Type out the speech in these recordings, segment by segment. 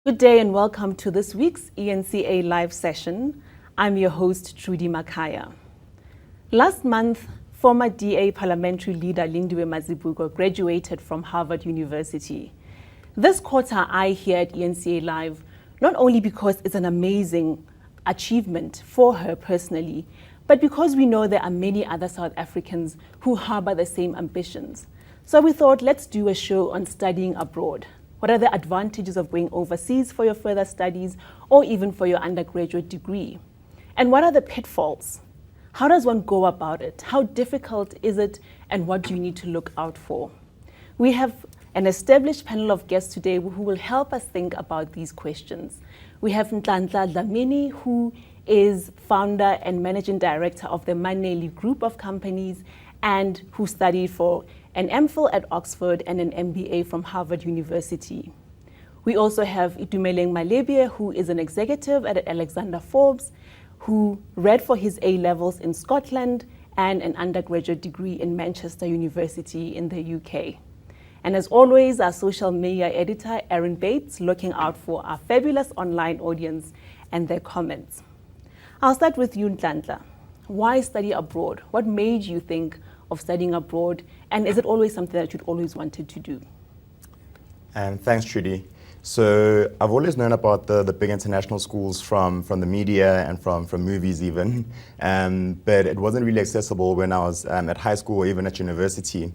Good day and welcome to this week's eNCALive session. I'm your host, Trudy Makaya. Last month, former DA parliamentary leader Lindiwe Mazibuko graduated from Harvard University. This quarter, I here at eNCALive, not only because it's an amazing achievement for her personally, but because we know there are many other South Africans who harbor the same ambitions. So we thought, let's do a show on studying abroad. What are the advantages of going overseas for your further studies or even for your undergraduate degree? And what are the pitfalls? How does one go about it? How difficult is it? And what do you need to look out for? We have an established panel of guests today who will help us think about these questions. We have Nhlanhla Dlamini, who is founder and managing director of the Maneli Group of Companies and who studied for an MPhil at Oxford and an MBA from Harvard University. We also have Itumeleng Malebie, who is an executive at Alexander Forbes, who read for his A-levels in Scotland and an undergraduate degree in Manchester University in the UK. And as always, our social media editor, Aaron Bates, looking out for our fabulous online audience and their comments. I'll start with you, Nhlanhla. Why study abroad? What made you think of studying abroad? And is it always something that you'd always wanted to do? Thanks, Trudy. So I've always known about the big international schools from the media and from movies even, but it wasn't really accessible when I was at high school or even at university.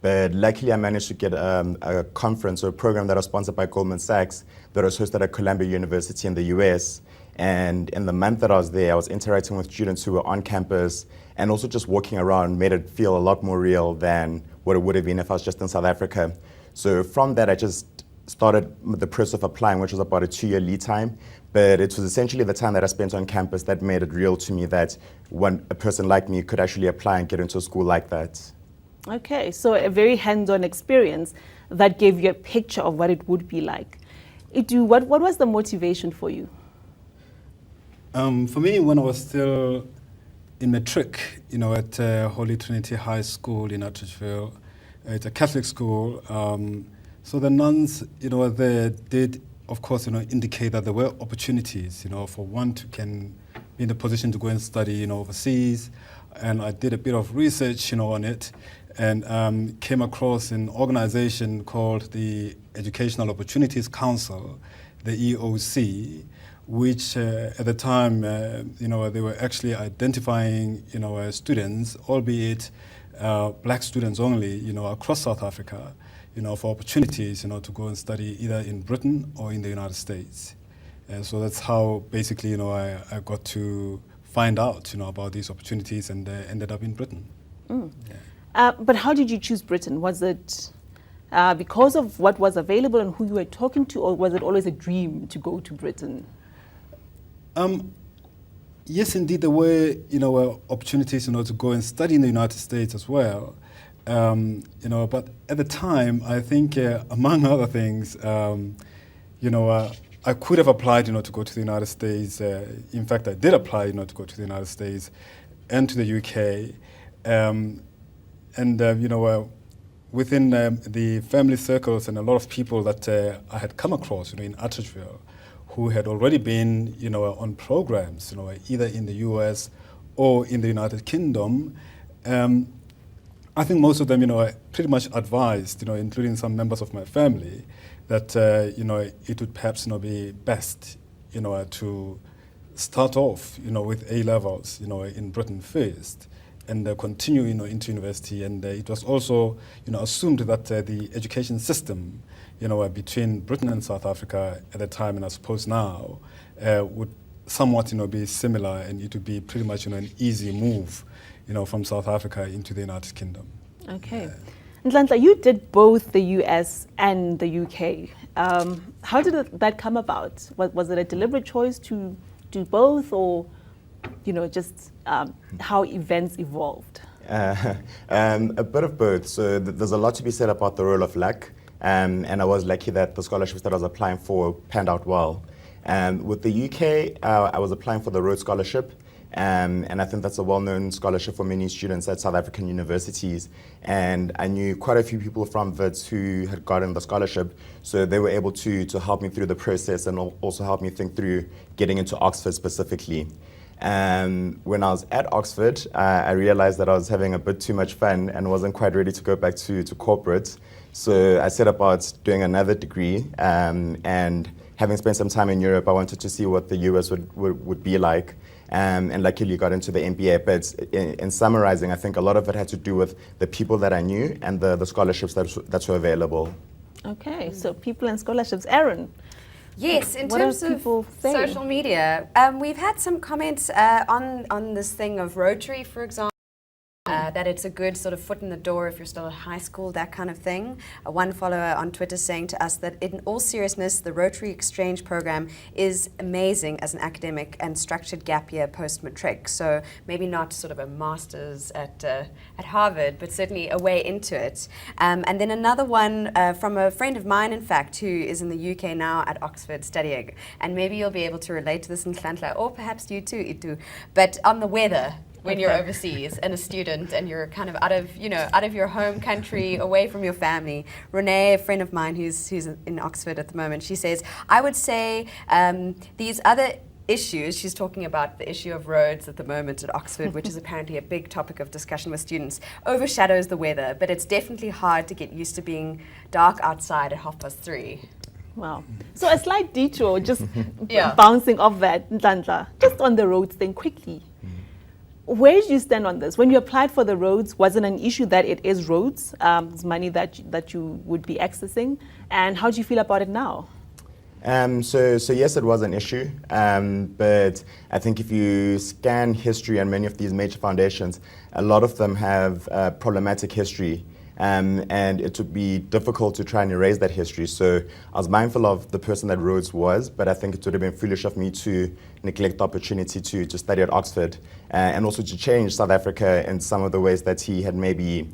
But luckily I managed to get a conference or a program that was sponsored by Goldman Sachs that was hosted at Columbia University in the US. And in the month that I was there, I was interacting with students who were on campus, and also just walking around made it feel a lot more real than what it would have been if I was just in South Africa. So from that, I just started the process of applying, which was about a 2-year lead time. But it was essentially the time that I spent on campus that made it real to me that a person like me could actually apply and get into a school like that. Okay, so a very hands-on experience that gave you a picture of what it would be like. What was the motivation for you? For me, when I was still in matric, at Holy Trinity High School in Atteridgeville, it's a Catholic school. So the nuns, there did, of course, indicate that there were opportunities, for one to can be in the position to go and study, overseas. And I did a bit of research, on it, and came across an organization called the Educational Opportunities Council, the EOC, which at the time, they were actually identifying, students, albeit black students only, across South Africa, for opportunities, to go and study either in Britain or in the United States. And so that's how basically, I got to find out, about these opportunities and ended up in Britain. Mm. Yeah. But how did you choose Britain? Was it because of what was available and who you were talking to, or was it always a dream to go to Britain? Yes, indeed, there were, opportunities, to go and study in the United States as well. But at the time, I think, among other things, I could have applied, to go to the United States. In fact, I did apply, to go to the United States and to the UK. Within the family circles and a lot of people that I had come across, in Atteridgeville, who had already been, on programs, either in the US or in the United Kingdom. I think most of them, pretty much advised, including some members of my family, that, it would perhaps, be best, to start off, with A-levels, in Britain first, and continue, into university. And it was also, assumed that the education system, between Britain and South Africa at the time, and I suppose now, would somewhat, be similar, and it would be pretty much, an easy move, from South Africa into the United Kingdom. Okay. Nhlanhla, you did both the US and the UK. How did that come about? Was it a deliberate choice to do both, or, just how events evolved? A bit of both. So there's a lot to be said about the role of luck. And I was lucky that the scholarships that I was applying for panned out well. With the UK, I was applying for the Rhodes Scholarship, And I think that's a well-known scholarship for many students at South African universities. And I knew quite a few people from Wits who had gotten the scholarship, so they were able to help me through the process and also help me think through getting into Oxford specifically. When I was at Oxford, I realized that I was having a bit too much fun and wasn't quite ready to go back to corporate. So I set about doing another degree, and having spent some time in Europe, I wanted to see what the US would be like. And luckily got into the MBA. But in summarizing, I think a lot of it had to do with the people that I knew and the scholarships that were available. Okay, so people and scholarships. Aaron? Yes, in what terms are of people saying? social media, we've had some comments on this thing of Rotary, for example. That it's a good sort of foot in the door if you're still at high school, that kind of thing. One follower on Twitter saying to us that in all seriousness, the Rotary Exchange program is amazing as an academic and structured gap year post-matric. So maybe not sort of a master's at Harvard, but certainly a way into it. And then another one from a friend of mine, in fact, who is in the UK now at Oxford studying. And maybe you'll be able to relate to this in eNCALive, or perhaps you too, Itu. But on the weather, when you're overseas and a student and you're kind of out of your home country, away from your family. Renee, a friend of mine who's in Oxford at the moment, she says, I would say these other issues, she's talking about the issue of roads at the moment at Oxford, which is apparently a big topic of discussion with students, overshadows the weather, but it's definitely hard to get used to being dark outside at 3:30. Wow. So a slight detour, just bouncing off that, Nhlanhla, just on the roads then quickly. Where do you stand on this? When you applied for the roads, was it an issue that it is roads, it's money that you would be accessing? And how do you feel about it now? So yes, it was an issue, but I think if you scan history and many of these major foundations, a lot of them have problematic history. And it would be difficult to try and erase that history. So I was mindful of the person that Rhodes was, but I think it would have been foolish of me to neglect the opportunity to study at Oxford and also to change South Africa in some of the ways that he had maybe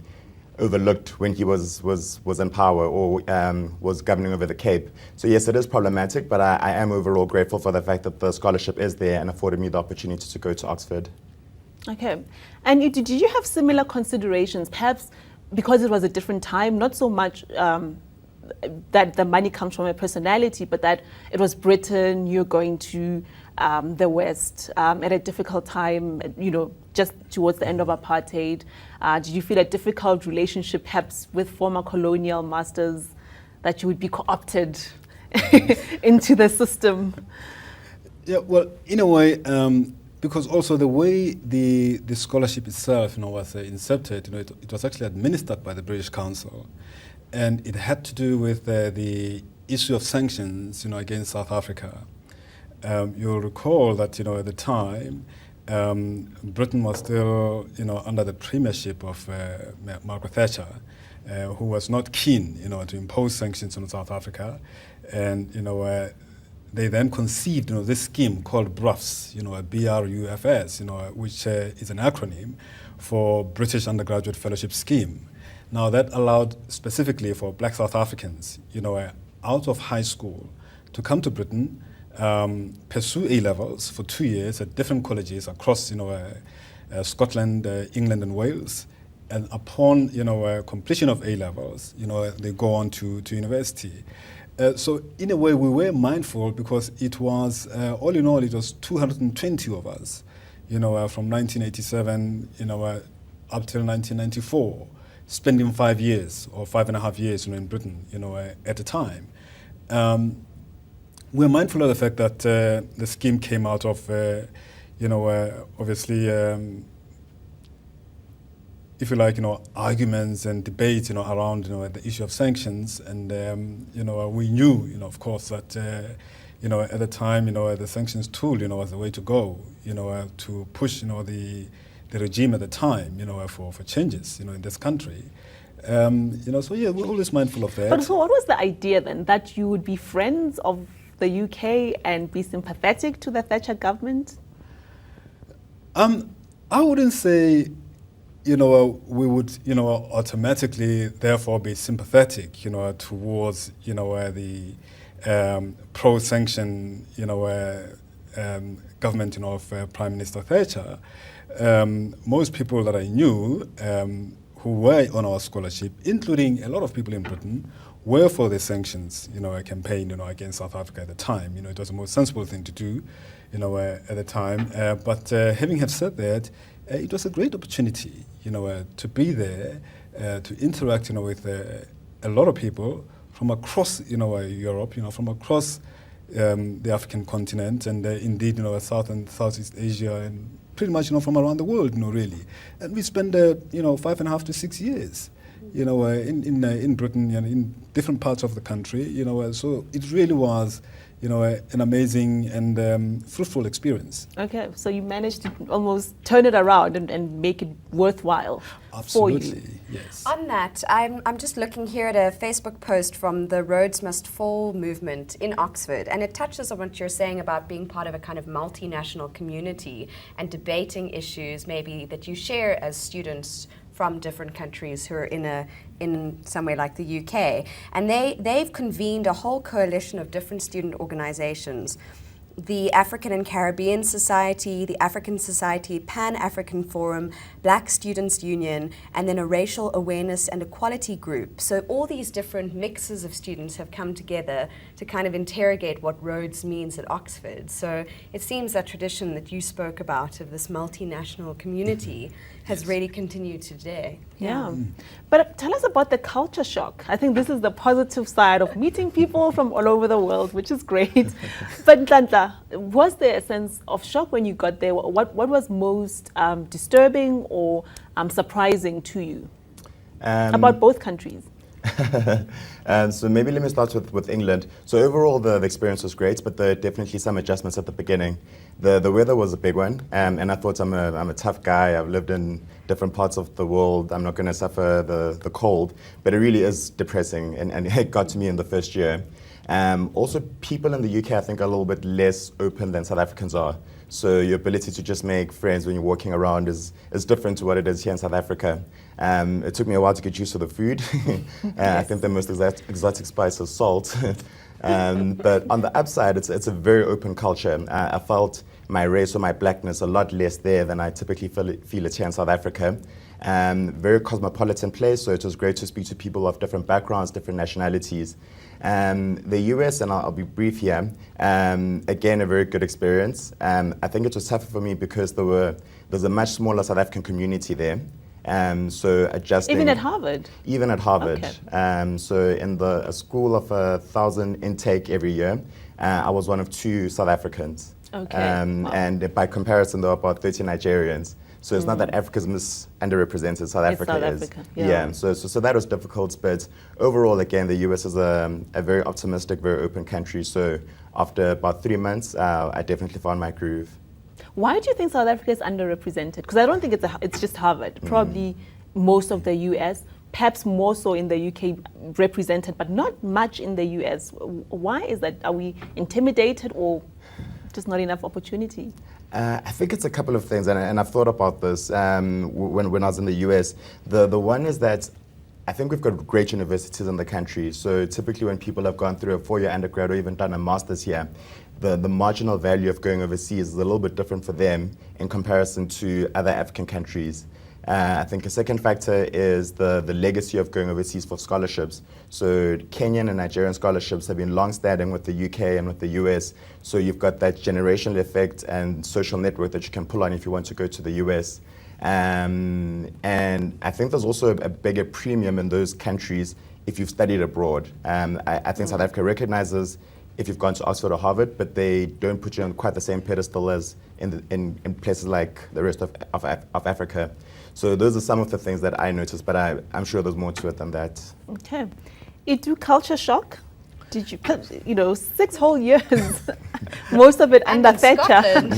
overlooked when he was in power or was governing over the Cape. So yes, it is problematic, but I am overall grateful for the fact that the scholarship is there and afforded me the opportunity to go to Oxford. Okay. And did you have similar considerations, perhaps because it was a different time, not so much that the money comes from a personality, but that it was Britain, you're going to the West at a difficult time, just towards the end of apartheid. Did you feel a difficult relationship perhaps with former colonial masters, that you would be co-opted into the system? Yeah, well, in a way, because also the way the scholarship itself was incepted, it was actually administered by the British Council, and it had to do with the issue of sanctions against South Africa. You'll recall that at the time Britain was still under the premiership of Margaret Thatcher, who was not keen to impose sanctions on South Africa, and they then conceived this scheme called BRUFS, BRUFS, which is an acronym for British Undergraduate Fellowship Scheme. Now that allowed specifically for black South Africans, out of high school to come to Britain, pursue A-levels for 2 years at different colleges across Scotland, England and Wales. And upon completion of A-levels, they go on to university. So in a way, we were mindful because it was, all in all, it was 220 of us, from 1987, up till 1994, spending 5 years or 5.5 years, in Britain, at a time. We're mindful of the fact that the scheme came out of, obviously, if you like, arguments and debates, around, the issue of sanctions. And, we knew, of course, that, at the time, the sanctions tool, was the way to go, to push, the regime at the time, for changes, in this country. So yeah, we're always mindful of that. But so what was the idea then, that you would be friends of the UK and be sympathetic to the Thatcher government? I wouldn't say, we would, automatically therefore be sympathetic, towards, the pro-sanction, government, of Prime Minister Thatcher, most people that I knew who were on our scholarship, including a lot of people in Britain, were for the sanctions, a campaign, against South Africa at the time. It was the most sensible thing to do, at the time. But having have said that, it was a great opportunity, to be there, to interact, with a lot of people from across, Europe, from across the African continent, and indeed, South and Southeast Asia, and pretty much, from around the world, really. And we spent, 5.5 to 6 years, in Britain and in different parts of the country, so it really was, an amazing and fruitful experience. Okay, so you managed to almost turn it around and make it worthwhile for you. Absolutely, yes. On that, I'm just looking here at a Facebook post from the Rhodes Must Fall movement in Oxford, and it touches on what you're saying about being part of a kind of multinational community and debating issues maybe that you share as students from different countries who are in somewhere like the UK. And they've convened a whole coalition of different student organizations. The African and Caribbean Society, the African Society, Pan-African Forum, Black Students Union, and then a racial awareness and equality group. So all these different mixes of students have come together to kind of interrogate what Rhodes means at Oxford. So it seems that tradition that you spoke about of this multinational community has really continued today. Yeah. But tell us about the culture shock. I think this is the positive side of meeting people from all over the world, which is great. But Nhlanhla, was there a sense of shock when you got there? What was most disturbing or surprising to you about both countries? And so maybe let me start with England. So overall, the experience was great, but there are definitely some adjustments at the beginning. The weather was a big one, and I thought I'm a tough guy. I've lived in different parts of the world. I'm not going to suffer the cold, but it really is depressing, and it got to me in the first year. Also, people in the UK, I think, are a little bit less open than South Africans are. So your ability to just make friends when you're walking around is different to what it is here in South Africa. It took me a while to get used to the food. I think the most exotic spice is salt. But on the upside, it's a very open culture. I felt my race or my blackness a lot less there than I typically feel it here in South Africa. Very cosmopolitan place, so it was great to speak to people of different backgrounds, different nationalities. The US, and I'll be brief here, again, a very good experience. I think it was tougher for me because there's a much smaller South African community there. So adjusting. Even at Harvard? Even at Harvard. Okay. So in a school of 1,000 intake every year, I was one of 2 South Africans. Okay. Wow. And by comparison, there were about 30 Nigerians. So it's not that Africa's underrepresented, South Africa is. South Africa, yeah. So that was difficult, but overall, again, the US is a very optimistic, very open country. So after about 3 months, I definitely found my groove. Why do you think South Africa is underrepresented? Because I don't think it's just Harvard. Probably most of the US, perhaps more so in the UK represented, but not much in the US. Why is that? Are we intimidated or just not enough opportunity? I think it's a couple of things, and I've thought about this when I was in the US. The one is that I think we've got great universities in the country. So typically when people have gone through a 4-year undergrad or even done a master's here, the marginal value of going overseas is a little bit different for them in comparison to other African countries. I think a second factor is the legacy of going overseas for scholarships. So Kenyan and Nigerian scholarships have been long-standing with the UK and with the US. So you've got that generational effect and social network that you can pull on if you want to go to the US. And I think there's also a bigger premium in those countries if you've studied abroad. I think South Africa recognizes if you've gone to Oxford or Harvard, but they don't put you on quite the same pedestal as in places like the rest of Africa. So those are some of the things that I noticed, but I'm sure there's more to it than that. Okay. Itu culture shock? Did you, 6 whole years, most of it And under in Thatcher. Scotland.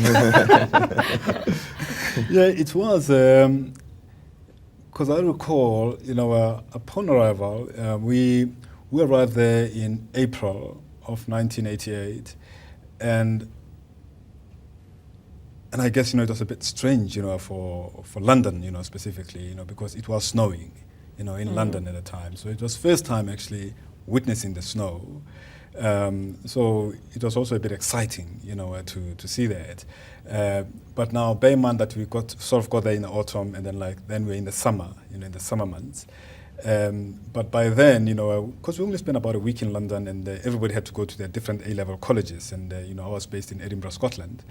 Yeah, it was, because I recall, upon arrival, we arrived there in April of 1988, and I guess, it was a bit strange, for London, specifically, because it was snowing, in London at the time. So it was first time actually witnessing the snow. So it was also a bit exciting, to see that. But now, bear in mind that we got there in the autumn, and then we're in the summer, in the summer months. But by then, because we only spent about a week in London, and everybody had to go to their different A-level colleges, and I was based in Edinburgh, Scotland.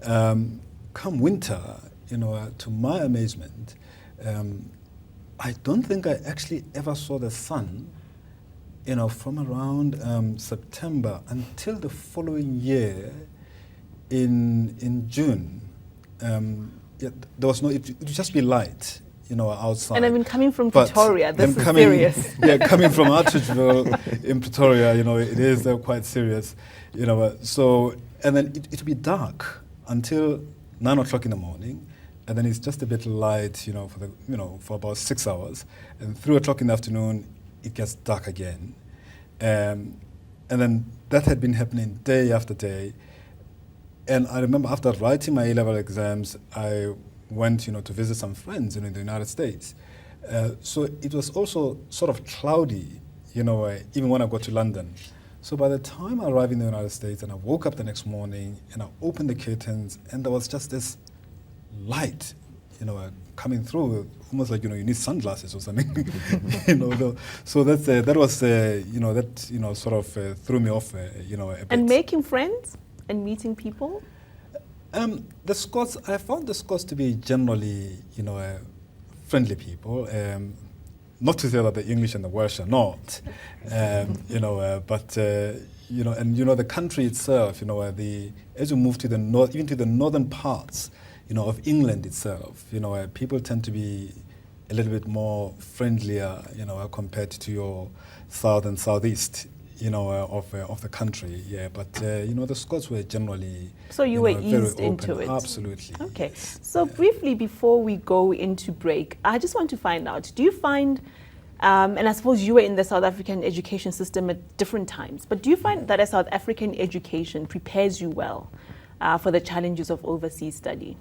Come winter, to my amazement, I don't think I actually ever saw the sun, from around September until the following year in June. There was no, it would just be light, outside. And I mean, coming from But Pretoria, this then is serious. Yeah, coming from Archangel in Pretoria, it is quite serious, So, and then it would be dark until 9 o'clock in the morning, and then it's just a bit light, for about 6 hours, and 3 o'clock in the afternoon, it gets dark again, and then that had been happening day after day. And I remember after writing my A-level exams, I went, to visit some friends in the United States. So it was also sort of cloudy, even when I got to London. So by the time I arrived in the United States and I woke up the next morning and I opened the curtains and there was just this light, coming through, almost like, you need sunglasses or something, So that was, sort of threw me off, a bit. And making friends and meeting people? The Scots, I found the Scots to be generally, friendly people. Not to say that the English and the Welsh are not, but the country itself, as you move to the north, even to the northern parts, of England itself, people tend to be a little bit more friendlier, compared to your south and southeast, of the country, yeah. But the Scots were generally. So you were very eased into open. it. Absolutely. Okay. Yes. So briefly before we go into break, I just want to find out: do you find, and I suppose you were in the South African education system at different times, but do you find that a South African education prepares you well for the challenges of overseas study?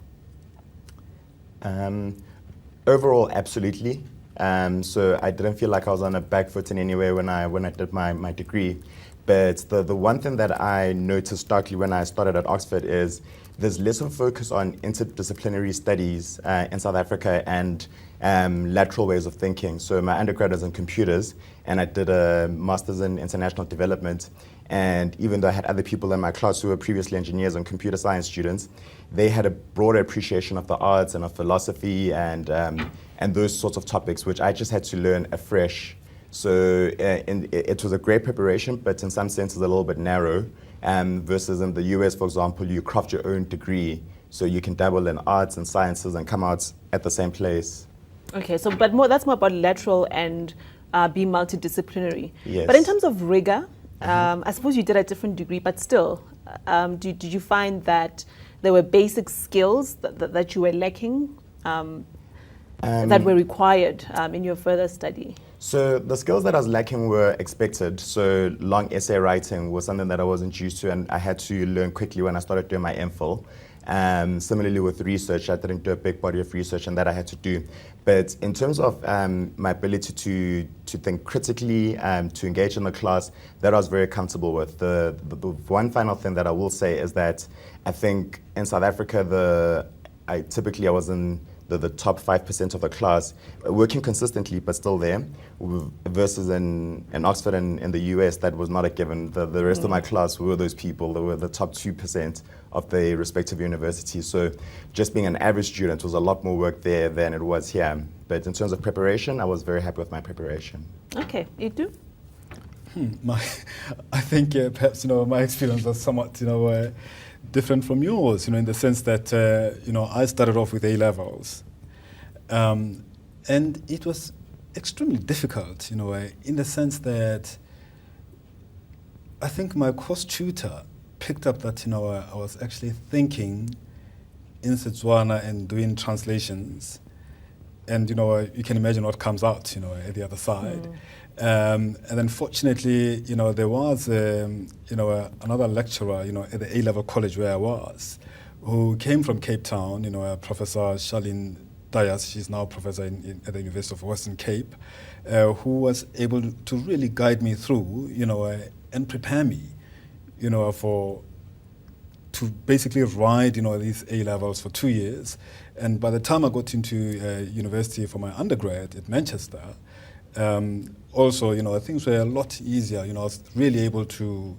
Overall, absolutely. So I didn't feel like I was on a back foot in any way when I did my degree. But the one thing that I noticed starkly when I started at Oxford is there's less of a focus on interdisciplinary studies in South Africa and lateral ways of thinking. So my undergrad was in computers, and I did a master's in international development. And even though I had other people in my class who were previously engineers and computer science students, they had a broader appreciation of the arts and of philosophy and those sorts of topics, which I just had to learn afresh. So it was a great preparation, but in some senses a little bit narrow. Versus in the US, for example, you craft your own degree, so you can dabble in arts and sciences and come out at the same place. Okay, so that's more about lateral and be multidisciplinary. Yes. But in terms of rigor, I suppose you did a different degree, but still, did you find that there were basic skills that you were lacking that were required in your further study? So the skills that I was lacking were expected. So long essay writing was something that I wasn't used to, and I had to learn quickly when I started doing my MPhil. Similarly with research, I didn't do a big body of research, and that I had to do. But in terms of my ability to think critically, to engage in the class, that I was very comfortable with. The one final thing that I will say is that I think in South Africa, I was in the top 5% of the class, working consistently but still there, versus in Oxford and in the US, that was not a given. The rest of my class were those people that were the top 2% of the respective universities. So just being an average student was a lot more work there than it was here. But in terms of preparation, I was very happy with my preparation. Okay, you do? I think perhaps my experience was somewhat different from yours, in the sense that I started off with A levels, and it was extremely difficult, in the sense that I think my course tutor picked up that I was actually thinking in Setswana and doing translations, and you can imagine what comes out at the other side. And then fortunately, there was another lecturer, at the A-level college where I was, who came from Cape Town, Professor Charlene Dias. She's now a professor at the University of Western Cape, who was able to really guide me through, and prepare me, to basically ride, these A-levels for 2 years. And by the time I got into university for my undergrad at Manchester, also, things were a lot easier. I was really able to,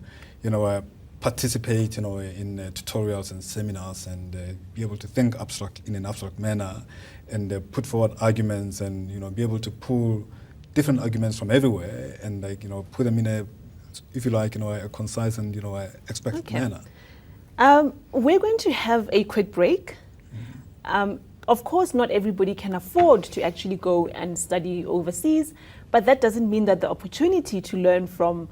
participate, in tutorials and seminars and be able to think in an abstract manner and put forward arguments and, be able to pull different arguments from everywhere and put them in a, if you like, a concise and, expected manner. We're going to have a quick break. Of course, not everybody can afford to actually go and study overseas, but that doesn't mean that the opportunity to learn from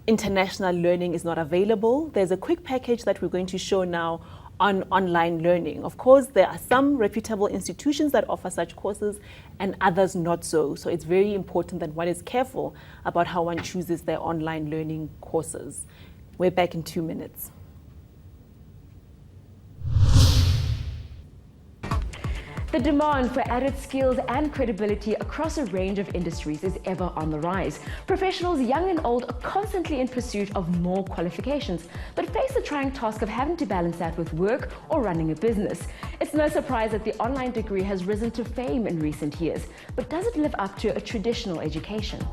international learning is not available. There's a quick package that we're going to show now on online learning. Of course, there are some reputable institutions that offer such courses and others not so. So it's very important that one is careful about how one chooses their online learning courses. We're back in 2 minutes. The demand for added skills and credibility across a range of industries is ever on the rise. Professionals, young and old, are constantly in pursuit of more qualifications, but face the trying task of having to balance that with work or running a business. It's no surprise that the online degree has risen to fame in recent years, but does it live up to a traditional education?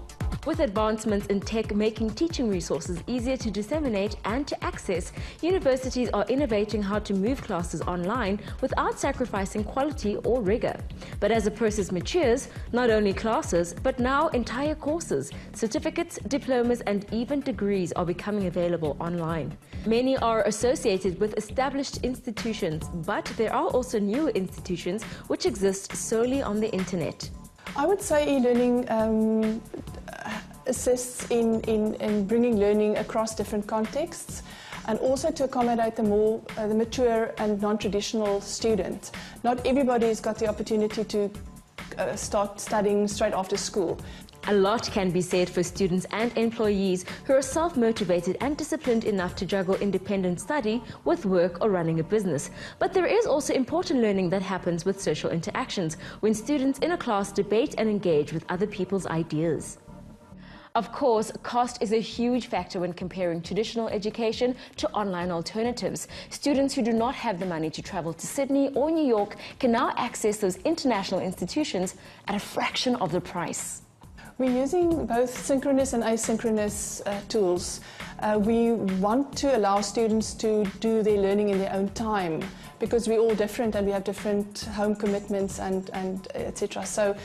With advancements in tech making teaching resources easier to disseminate and to access, universities are innovating how to move classes online without sacrificing quality or rigor. But as the process matures, not only classes, but now entire courses, certificates, diplomas, and even degrees are becoming available online. Many are associated with established institutions, but there are also new institutions which exist solely on the internet. I would say e-learning assists in bringing learning across different contexts and also to accommodate the mature and non-traditional student. Not everybody has got the opportunity to start studying straight after school. A lot can be said for students and employees who are self-motivated and disciplined enough to juggle independent study with work or running a business. But there is also important learning that happens with social interactions, when students in a class debate and engage with other people's ideas. Of course, cost is a huge factor when comparing traditional education to online alternatives. Students who do not have the money to travel to Sydney or New York can now access those international institutions at a fraction of the price. We're using both synchronous and asynchronous tools. We want to allow students to do their learning in their own time because we're all different and we have different home commitments and etc. So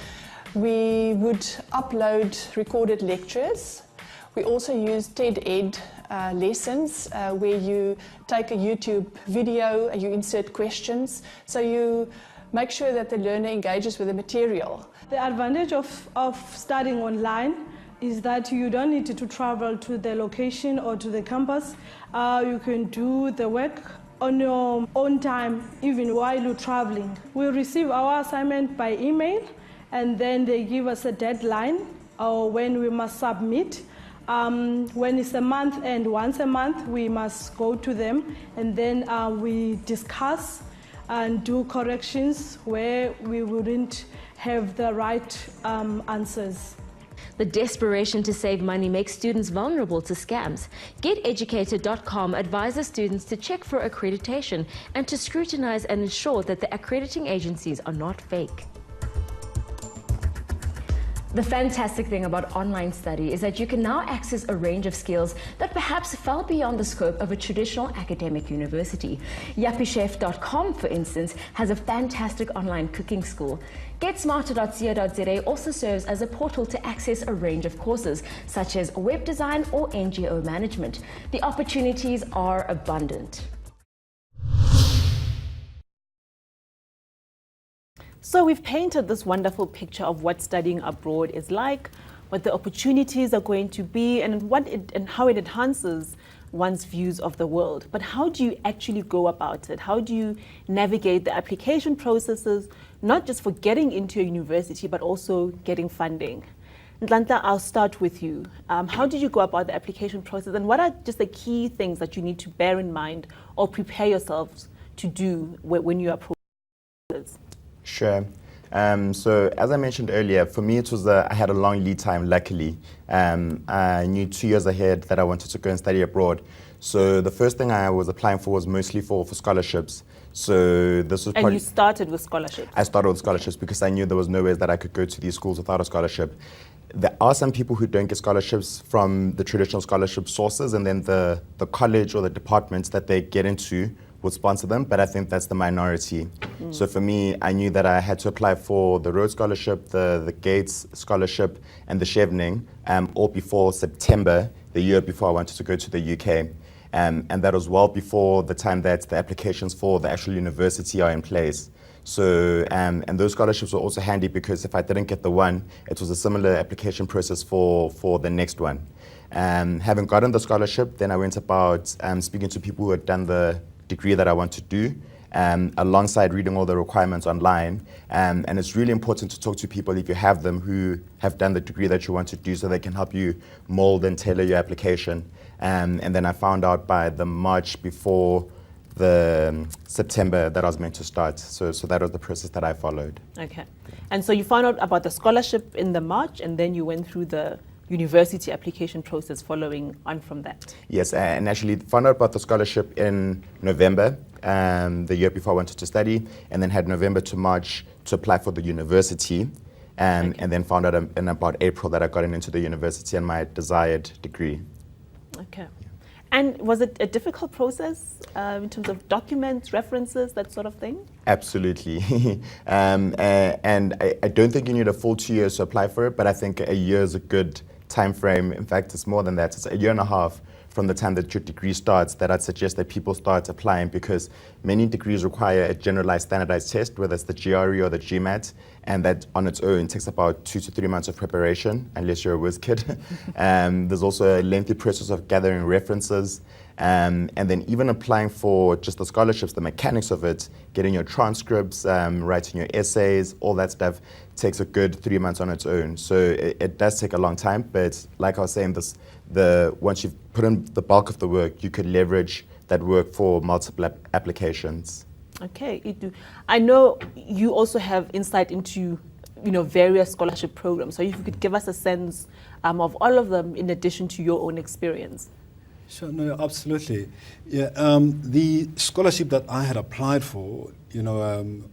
we would upload recorded lectures. We also use TED-Ed lessons where you take a YouTube video, you insert questions, so you make sure that the learner engages with the material. The advantage of studying online is that you don't need to travel to the location or to the campus. You can do the work on your own time, even while you're traveling. We receive our assignment by email, and then they give us a deadline when we must submit. When it's a month and once a month, we must go to them, and then we discuss and do corrections where we wouldn't have the right answers. The desperation to save money makes students vulnerable to scams. GetEducated.com advises students to check for accreditation and to scrutinize and ensure that the accrediting agencies are not fake. The fantastic thing about online study is that you can now access a range of skills that perhaps fell beyond the scope of a traditional academic university. YuppieChef.com, for instance, has a fantastic online cooking school. GetSmarter.co.za also serves as a portal to access a range of courses, such as web design or NGO management. The opportunities are abundant. So we've painted this wonderful picture of what studying abroad is like, what the opportunities are going to be, and how it enhances one's views of the world. But how do you actually go about it? How do you navigate the application processes, not just for getting into a university, but also getting funding? Nhlanhla, I'll start with you. How did you go about the application process, and what are just the key things that you need to bear in mind or prepare yourselves to do when you approach this? Sure. So as I mentioned earlier, for me it was I had a long lead time, luckily. I knew 2 years ahead that I wanted to go and study abroad. So the first thing I was applying for was mostly for scholarships. So this was And you started with scholarships? I started with scholarships because I knew there was no way that I could go to these schools without a scholarship. There are some people who don't get scholarships from the traditional scholarship sources, and then the college or the departments that they get into would sponsor them, but I think that's the minority. So for me, I knew that I had to apply for the Rhodes Scholarship, the Gates Scholarship, and the Chevening, all before September, the year before I wanted to go to the UK. And that was well before the time that the applications for the actual university are in place. So, and those scholarships were also handy because if I didn't get the one, it was a similar application process for the next one. Having gotten the scholarship, then I went about speaking to people who had done the degree that I want to do, alongside reading all the requirements online. And it's really important to talk to people, if you have them, who have done the degree that you want to do, so they can help you mold and tailor your application. And then I found out by the March before the September that I was meant to start. So that was the process that I followed. Okay. And so you found out about the scholarship in the March, and then you went through the university application process following on from that? Yes, and actually found out about the scholarship in November, the year before I wanted to study, and then had November to March to apply for the university, and then found out in about April that I got into the university and my desired degree. Okay. And was it a difficult process in terms of documents, references, that sort of thing? Absolutely. And I don't think you need a full 2 years to apply for it, but I think a year is a good time frame. In fact, it's more than that. It's a year and a half from the time that your degree starts that I'd suggest that people start applying, because many degrees require a generalized standardized test, whether it's the GRE or the GMAT, and that on its own takes about 2 to 3 months of preparation, unless you're a whiz kid. There's also a lengthy process of gathering references, and then even applying for just the scholarships, the mechanics of it, getting your transcripts, writing your essays, all that stuff takes a good 3 months on its own. So it does take a long time, but like I was saying, once you've put in the bulk of the work, you could leverage that work for multiple applications. Okay, Itu. I know you also have insight into, various scholarship programs. So if you could give us a sense of all of them in addition to your own experience. Sure, no, absolutely. Yeah, the scholarship that I had applied for,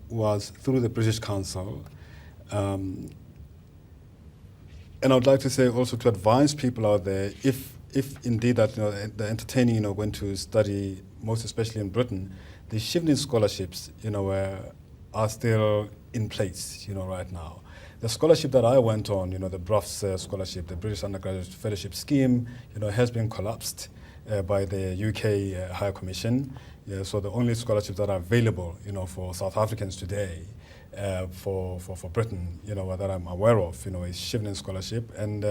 was through the British Council. And I would like to say also to advise people out there, if indeed that they're entertaining, going to study, most especially in Britain, the Chevening scholarships, are still in place, right now. The scholarship that I went on, the BRUFS scholarship, the British Undergraduate Fellowship Scheme, has been collapsed by the UK Higher Commission. Yeah, so the only scholarships that are available, for South Africans today, for Britain, that I'm aware of, is Chevening scholarship, and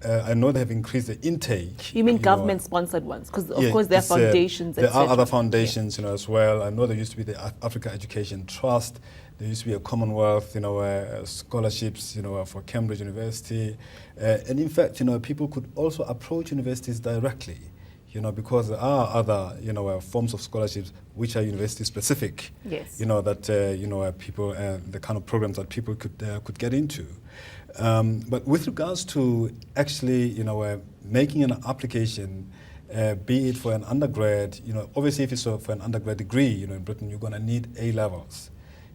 I know they have increased the intake. You mean government-sponsored ones? Because of course there are foundations. There are other foundations, as well. I know there used to be the Africa Education Trust. There used to be a Commonwealth, scholarships, for Cambridge University, and in fact, people could also approach universities directly. Because there are other, forms of scholarships which are university-specific. Yes. That people, the kind of programs that people could get into. But with regards to actually, making an application, be it for an undergrad, obviously if it's for an undergrad degree, in Britain, you're going to need A levels.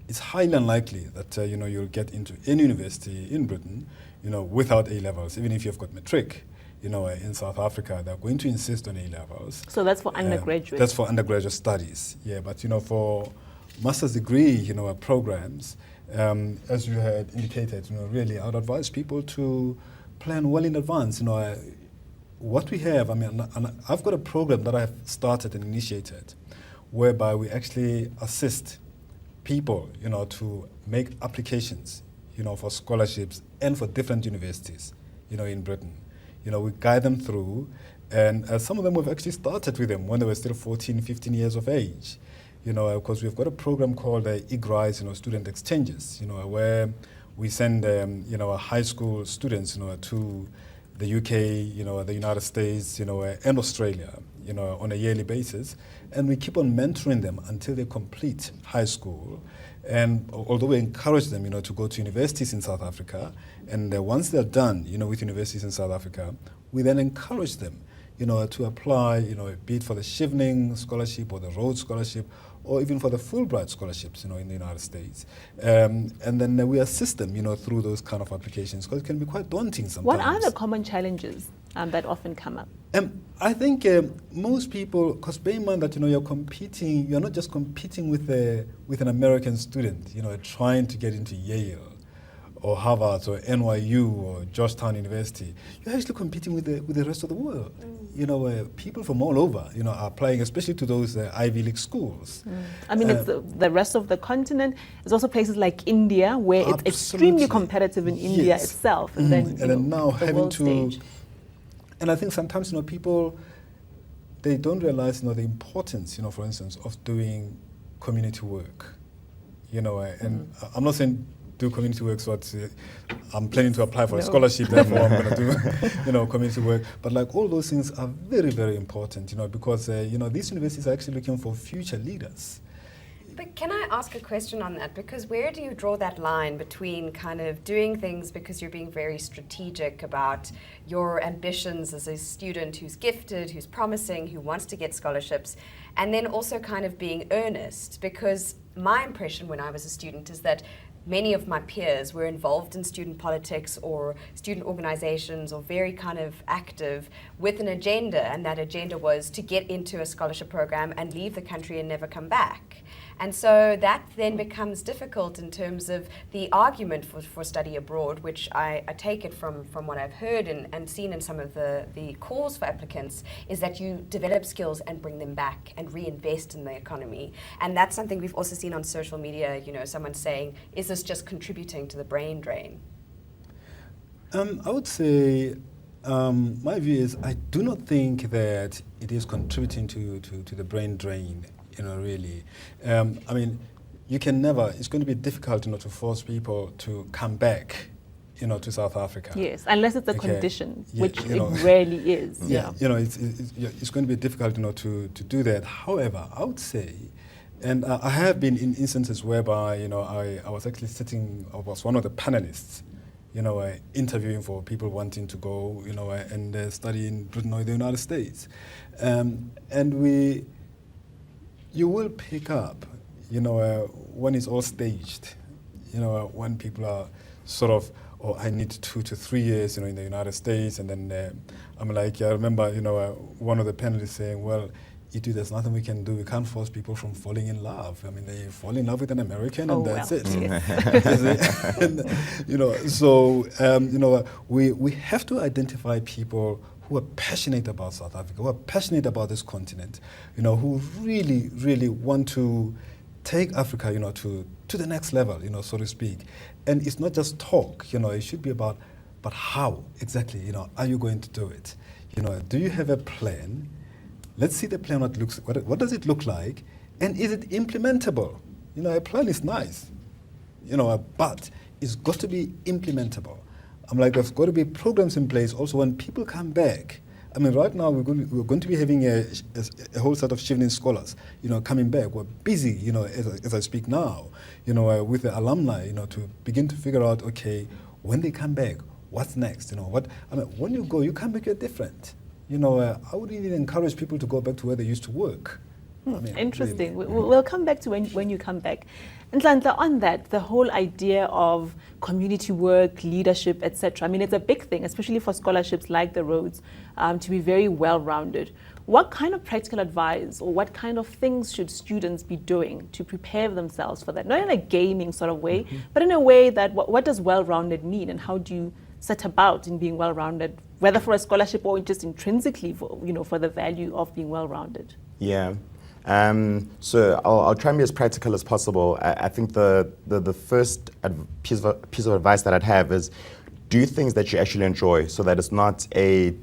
It's highly unlikely that you'll get into any university in Britain, without A levels, even if you've got matric. In South Africa, they're going to insist on A levels. So that's for undergraduate? That's for undergraduate studies, yeah. But, for master's degree, programs, as you had indicated, really, I would advise people to plan well in advance. What we have, I've got a program that I've started and initiated, whereby we actually assist people, to make applications, for scholarships and for different universities, in Britain. We guide them through, and some of them we've actually started with them when they were still 14, 15 years of age. Because we've got a program called eGRISE, student exchanges, where we send, high school students, to the UK, the United States, and Australia, on a yearly basis. And we keep on mentoring them until they complete high school. And although we encourage them, to go to universities in South Africa, and once they're done, with universities in South Africa, we then encourage them, to apply, be it for the Shivning Scholarship or the Rhodes Scholarship, or even for the Fulbright scholarships, in the United States. And then we assist them, through those kind of applications, because it can be quite daunting sometimes. What are the common challenges that often come up? I think most people, because bear in mind that, you're not just competing with an American student, trying to get into Yale or Harvard or NYU or Georgetown University. You're actually competing with the rest of the world. People from all over, are applying, especially to those Ivy League schools. I mean, it's the rest of the continent. There's also places like India, where it's extremely competitive in India itself. And then, now the having world to... stage. And I think sometimes, people, they don't realize, the importance, for instance, of doing community work. And I'm not saying do community work, so I'm planning to apply for a scholarship, therefore I'm going to do, community work. But like all those things are very, very important, because, these universities are actually looking for future leaders. But can I ask a question on that? Because where do you draw that line between kind of doing things because you're being very strategic about your ambitions as a student who's gifted, who's promising, who wants to get scholarships, and then also kind of being earnest? Because my impression when I was a student is that many of my peers were involved in student politics or student organizations or very kind of active with an agenda, and that agenda was to get into a scholarship program and leave the country and never come back. And so that then becomes difficult in terms of the argument for study abroad, which I take it from what I've heard and seen in some of the calls for applicants, is that you develop skills and bring them back and reinvest in the economy. And that's something we've also seen on social media, someone saying, is this just contributing to the brain drain? I would say my view is I do not think that it is contributing to the brain drain. Really. I mean, you can never, it's going to be difficult, to force people to come back, to South Africa. Yes, unless it's a condition, which it rarely is. It's going to be difficult, to do that. However, I would say, and I have been in instances whereby, I was actually I was one of the panelists, interviewing for people wanting to go, and study in Britain or the United States. And you will pick up, when it's all staged, when people are sort of, I need 2 to 3 years, in the United States, and then I'm like, I remember, one of the panelists saying, well, there's nothing we can do. We can't force people from falling in love. I mean, they fall in love with an American, and that's it. And, so we have to identify people who are passionate about South Africa, who are passionate about this continent, who really, really want to take Africa, to the next level, so to speak. And it's not just talk, it should be about, but how exactly, are you going to do it? Do you have a plan? Let's see the plan, what does it look like? And is it implementable? A plan is nice, but it's got to be implementable. I'm like, there's got to be programs in place also when people come back. I mean, right now we're going to be having a whole set of Shivning scholars, coming back. We're busy, as I speak now, with the alumni, to begin to figure out, okay, when they come back, what's next? When you go, you come back, you're different. I would even encourage people to go back to where they used to work. Interesting. Really. We'll come back to when you come back. And Nhlanhla, on that, the whole idea of community work, leadership, etc. I mean, it's a big thing, especially for scholarships like the Rhodes, to be very well-rounded. What kind of practical advice or what kind of things should students be doing to prepare themselves for that? Not in a gaming sort of way, but in a way that what does well-rounded mean, and how do you set about in being well-rounded, whether for a scholarship or just intrinsically for the value of being well-rounded? Yeah. So I'll try and be as practical as possible. I think the first piece of advice that I'd have is do things that you actually enjoy, so that it's not a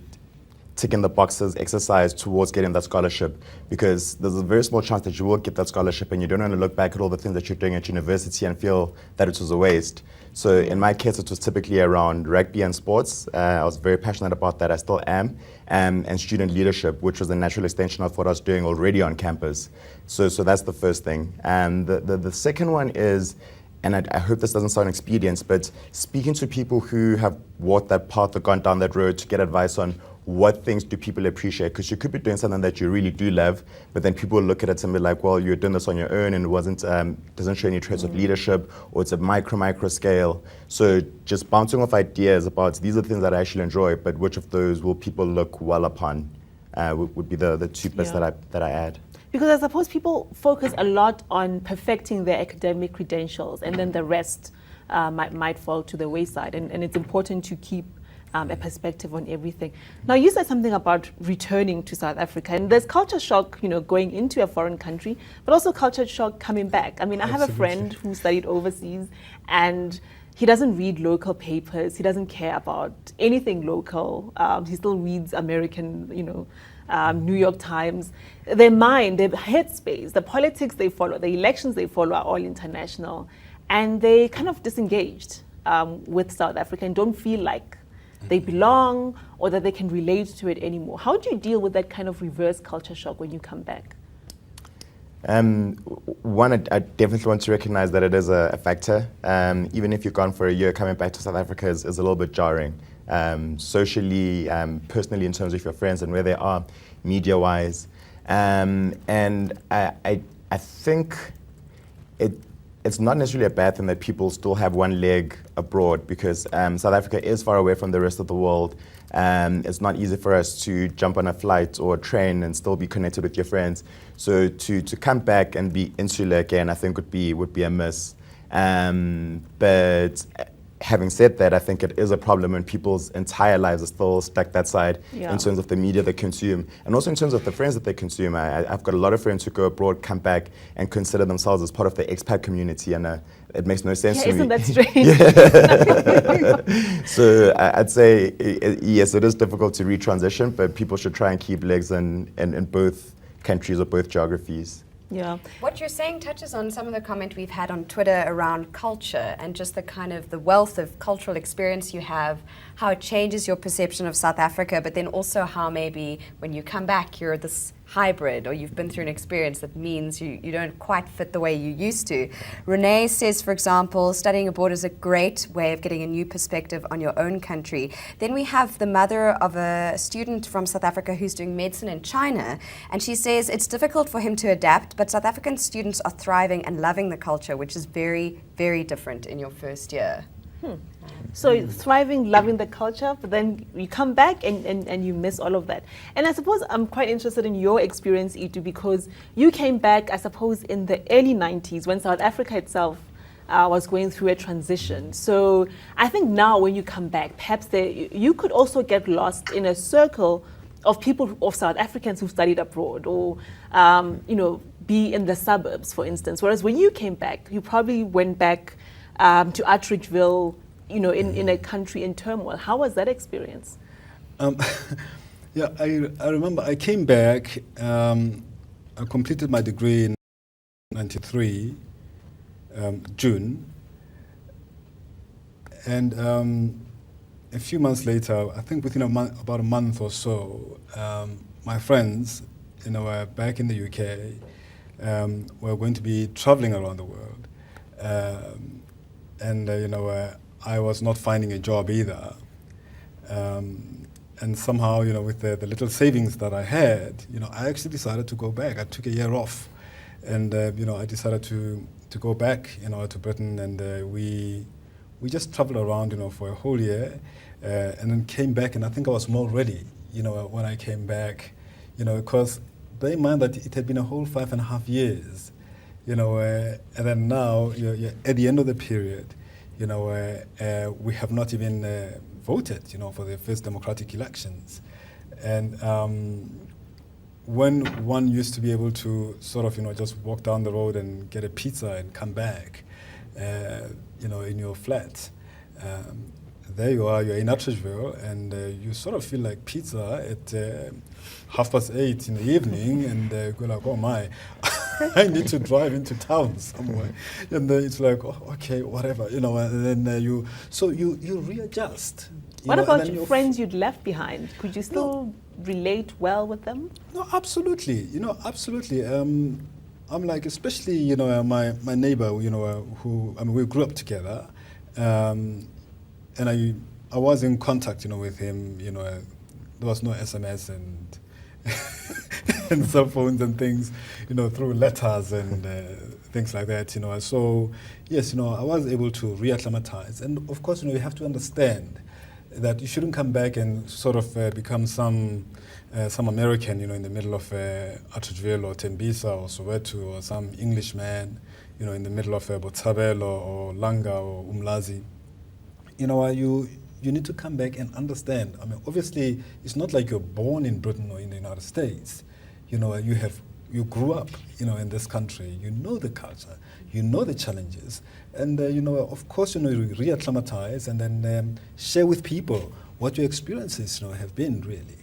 ticking the boxes exercise towards getting that scholarship, because there's a very small chance that you will get that scholarship and you don't want to look back at all the things that you're doing at university and feel that it was a waste. So in my case, it was typically around rugby and sports. I was very passionate about that, I still am, and student leadership, which was a natural extension of what I was doing already on campus. So that's the first thing. And the second one is, and I hope this doesn't sound expedient, but speaking to people who have walked that path or gone down that road to get advice on what things do people appreciate, because you could be doing something that you really do love, but then people look at it and be like, well, you're doing this on your own and it wasn't, doesn't show any traits of leadership, or it's a micro scale. So just bouncing off ideas about these are the things that I actually enjoy, but which of those will people look well upon, would be the two bits that I add. Because I suppose people focus a lot on perfecting their academic credentials, and then the rest might fall to the wayside. And it's important to keep a perspective on everything. Now, you said something about returning to South Africa, and there's culture shock, going into a foreign country, but also culture shock coming back. I mean, I have a friend who studied overseas, and he doesn't read local papers. He doesn't care about anything local. He still reads American, New York Times. Their mind, their headspace, the politics they follow, the elections they follow are all international. And they kind of disengaged with South Africa and don't feel like they belong or that they can relate to it anymore. How do you deal with that kind of reverse culture shock when you come back? One, I definitely want to recognize that it is a factor. Even if you've gone for a year, coming back to South Africa is a little bit jarring. Socially, personally, in terms of your friends and where they are, media-wise. And I think it's not necessarily a bad thing that people still have one leg abroad, because South Africa is far away from the rest of the world. It's not easy for us to jump on a flight or a train and still be connected with your friends. So to come back and be insular again, I think would be a miss. But having said that, I think it is a problem when people's entire lives are still stuck that side in terms of the media they consume, and also in terms of the friends that they consume. I've got a lot of friends who go abroad, come back, and consider themselves as part of the expat community, and it makes no sense to me. Isn't that strange? So I'd say, yes, it is difficult to retransition, but people should try and keep legs in both countries or both geographies. Yeah. What you're saying touches on some of the comment we've had on Twitter around culture and just the kind of the wealth of cultural experience you have, how it changes your perception of South Africa, but then also how maybe when you come back you're this hybrid, or you've been through an experience that means you don't quite fit the way you used to. Renee says, for example, studying abroad is a great way of getting a new perspective on your own country. Then we have the mother of a student from South Africa who's doing medicine in China, and she says it's difficult for him to adapt, but South African students are thriving and loving the culture, which is very, very different in your first year. So thriving, loving the culture, but then you come back and you miss all of that. And I suppose I'm quite interested in your experience, Itu, because you came back, I suppose, in the early 90s when South Africa itself was going through a transition. So I think now when you come back, perhaps you could also get lost in a circle of people, of South Africans who studied abroad, or be in the suburbs, for instance. Whereas when you came back, you probably went back to Atteridgeville, in a country in turmoil. How was that experience? Yeah, I remember I came back, I completed my degree in 93, June, and a few months later, I think within about a month or so, my friends, were back in the UK, were going to be traveling around the world. I was not finding a job either. And somehow, with the little savings that I had, I actually decided to go back. I took a year off, and I decided to go back, to Britain, and we just traveled around, for a whole year, and then came back. And I think I was more ready, when I came back, because bear in mind that it had been a whole 5.5 years, and then now you're at the end of the period. We have not even voted, for the first democratic elections. And when one used to be able to sort of, just walk down the road and get a pizza and come back, in your flat, there you are, you're in Atteridgeville, and you sort of feel like pizza at 8:30 in the evening, and go like, oh my, I need to drive into town somewhere. And then it's like, oh, okay, whatever, you know, and then you readjust. What about your friends you'd left behind? Could you still relate well with them? No, absolutely, you know, absolutely. I'm like, especially, you know, my neighbor, you know, who, I mean, we grew up together, and I was in contact, you know, with him, you know, there was no SMS and and cell phones and things, you know, through letters and things like that, you know. So, yes, you know, I was able to reacclimatize. And of course, you know, you have to understand that you shouldn't come back and sort of become some American, you know, in the middle of Atteridgeville or Tembisa or Soweto, or some Englishman, you know, in the middle of Botshabelo or Langa or Umlazi. You know, you need to come back and understand. I mean, obviously, it's not like you're born in Britain or in the United States. You know, you grew up, you know, in this country. You know the culture. You know the challenges. And, you know, of course, you know, you re-acclimatize and then share with people what your experiences, you know, have been, really.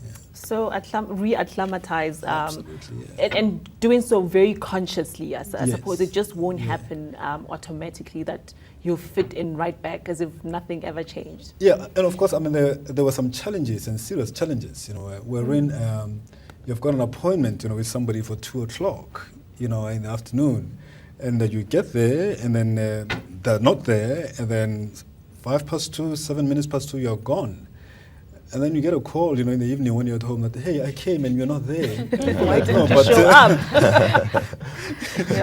Yeah. So re-acclimatize, Absolutely, yeah. and doing so very consciously, I suppose. It just won't happen automatically that you'll fit in right back as if nothing ever changed. Yeah, and of course, I mean, there were some challenges and serious challenges, you know, wherein you've got an appointment, you know, with somebody for 2 o'clock, you know, in the afternoon, and you get there, and then they're not there, and then 2:05, 7 minutes past 2, you're gone. And then you get a call, you know, in the evening when you're at home that, hey, I came and you're not there. Why didn't you show up?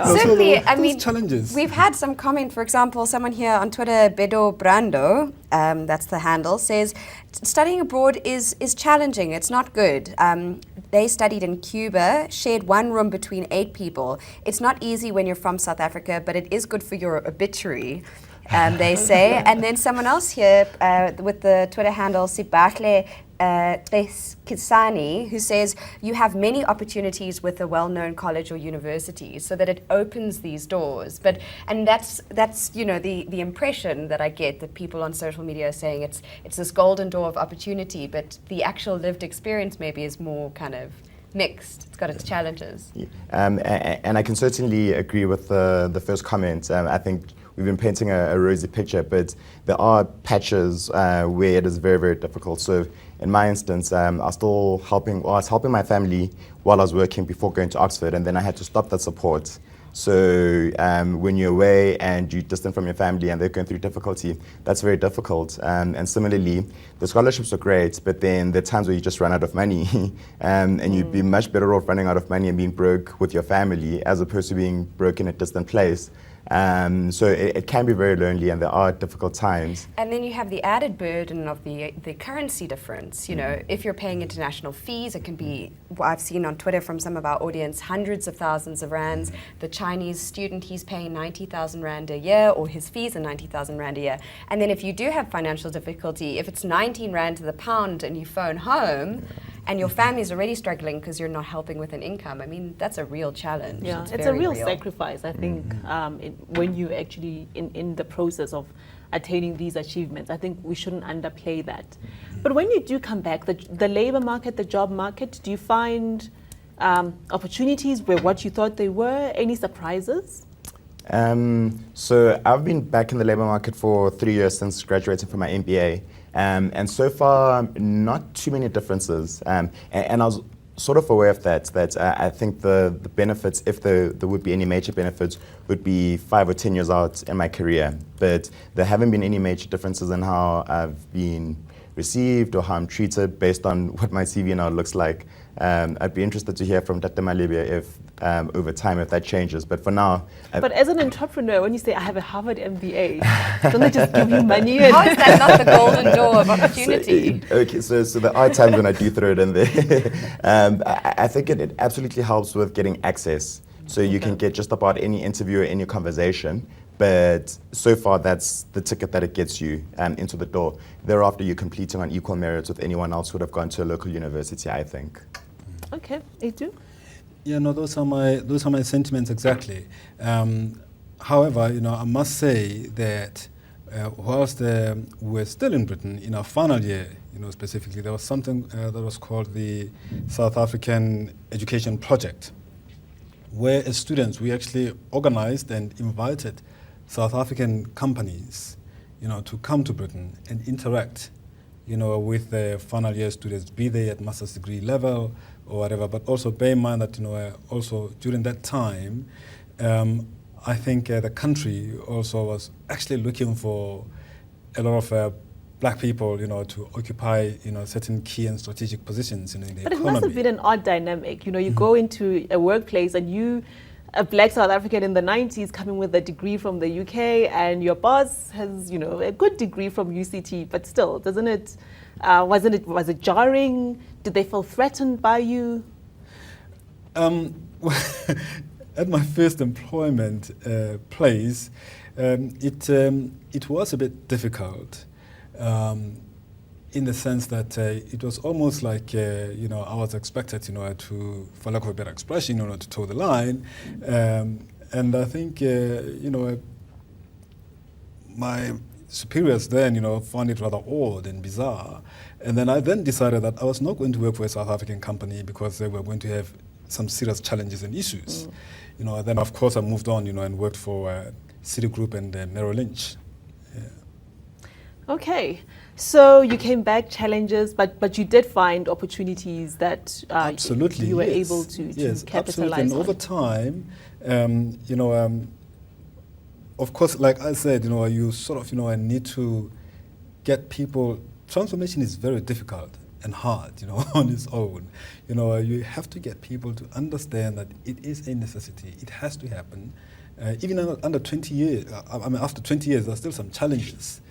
Certainly, I mean, challenges. We've had some comment, for example, someone here on Twitter, Bedo Brando, that's the handle, says, studying abroad is challenging, it's not good. They studied in Cuba, shared one room between 8 people. It's not easy when you're from South Africa, but it is good for your obituary. They say. And then someone else here with the Twitter handle Sibahle Kisani, who says you have many opportunities with a well-known college or university, so that it opens these doors. And that's you know the impression that I get, that people on social media are saying it's this golden door of opportunity, but the actual lived experience maybe is more kind of mixed. It's got its challenges. Yeah. And I can certainly agree with the first comment. I think we've been painting a rosy picture, but there are patches where it is very, very difficult. So in my instance, I was helping my family while I was working before going to Oxford, and then I had to stop that support. So when you're away and you're distant from your family and they're going through difficulty, that's very difficult. And similarly, the scholarships are great, but then there are times where you just run out of money and you'd be much better off running out of money and being broke with your family as opposed to being broke in a distant place. So it can be very lonely, and there are difficult times. And then you have the added burden of the currency difference. You know, if you're paying international fees, it can be, I've seen on Twitter from some of our audience, hundreds of thousands of rands. The Chinese student, he's paying 90,000 rand a year, or his fees are 90,000 rand a year. And then if you do have financial difficulty, if it's 19 rand to the pound and you phone home, and your family's already struggling because you're not helping with an income, I mean, that's a real challenge. Yeah, it's a real sacrifice, I think, when you actually in the process of attaining these achievements. I think we shouldn't underplay that. But when you do come back, the labor market, the job market, do you find opportunities where what you thought they were? Any surprises? So I've been back in the labor market for 3 years since graduating from my MBA. And so far, not too many differences. And I was sort of aware of that I think the benefits, if there would be any major benefits, would be 5 or 10 years out in my career. But there haven't been any major differences in how I've been received or how I'm treated based on what my CV now looks like. I'd be interested to hear from Dr. Malibia if over time if that changes. But for now... But as an entrepreneur, when you say I have a Harvard MBA, don't they just give you money? How is that not the golden door of opportunity? So there are times when I do throw it in there. I think it absolutely helps with getting access. So you can get just about any interview or any conversation. But so far, that's the ticket that it gets you into the door. Thereafter, you're competing on equal merits with anyone else who would have gone to a local university, I think. Okay, Edu? Yeah, no, those are my sentiments exactly. However, you know, I must say that whilst we were still in Britain, in our final year, specifically, there was something that was called the South African Education Project, where as students we actually organized and invited South African companies, to come to Britain and interact, with the final year students, be they at master's degree level or whatever. But also bear in mind that, also during that time, I think the country also was actually looking for a lot of black people, to occupy, certain key and strategic positions in the economy. But it must have been an odd dynamic. You go into a workplace and you, a black South African in the 90s, coming with a degree from the UK, and your boss has, a good degree from UCT, but still, doesn't it, was it jarring? Did they feel threatened by you? At my first employment place, it was a bit difficult. In the sense that it was almost like, I was expected, to, for lack of a better expression, to toe the line. And I think, my superiors then, found it rather odd and bizarre. And then I then decided that I was not going to work for a South African company because they were going to have some serious challenges and issues. Then of course I moved on, and worked for Citigroup and Merrill Lynch. Yeah. Okay. So you came back, challenges, but you did find opportunities that absolutely, you were yes. able to capitalize absolutely. And on. over time, of course, like I said, you sort of, need to get people. Transformation is very difficult and hard, on its own. You have to get people to understand that it is a necessity. It has to happen. Even under 20 years, after 20 years, there's still some challenges.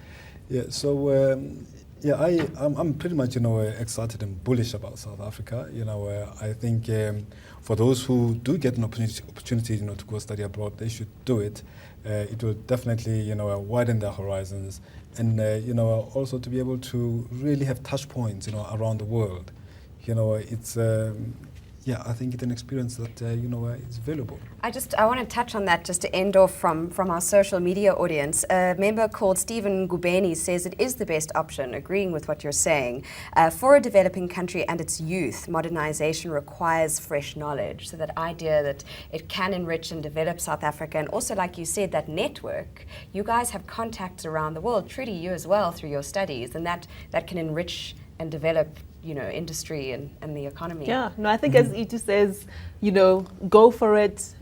Yeah, so I'm pretty much excited and bullish about South Africa. I think for those who do get an opportunity to go study abroad, they should do it. It will definitely widen their horizons, and also to be able to really have touch points around the world. It's I think it's an experience that is valuable. I want to touch on that just to end off from our social media audience. A member called Stephen Gubeni says it is the best option, agreeing with what you're saying. For a developing country and its youth, modernization requires fresh knowledge. So that idea that it can enrich and develop South Africa, and also, like you said, that network. You guys have contacts around the world, Trudy, you as well, through your studies, and that can enrich and develop industry and the economy. Yeah, no, I think as Itu says, go for it,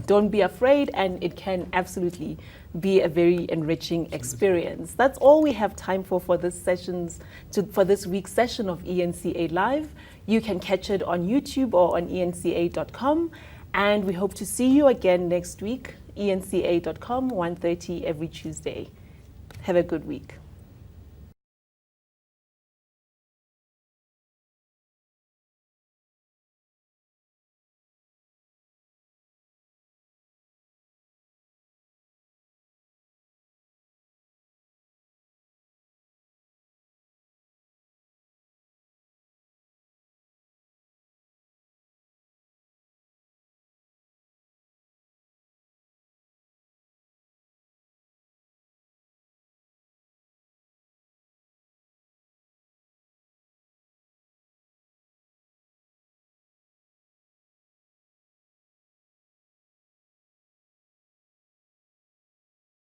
don't be afraid, and it can absolutely be a very enriching experience. That's all we have time for this week's session of eNCALive. You can catch it on YouTube or on enca.com, and we hope to see you again next week, enca.com, 1:30 every Tuesday. Have a good week.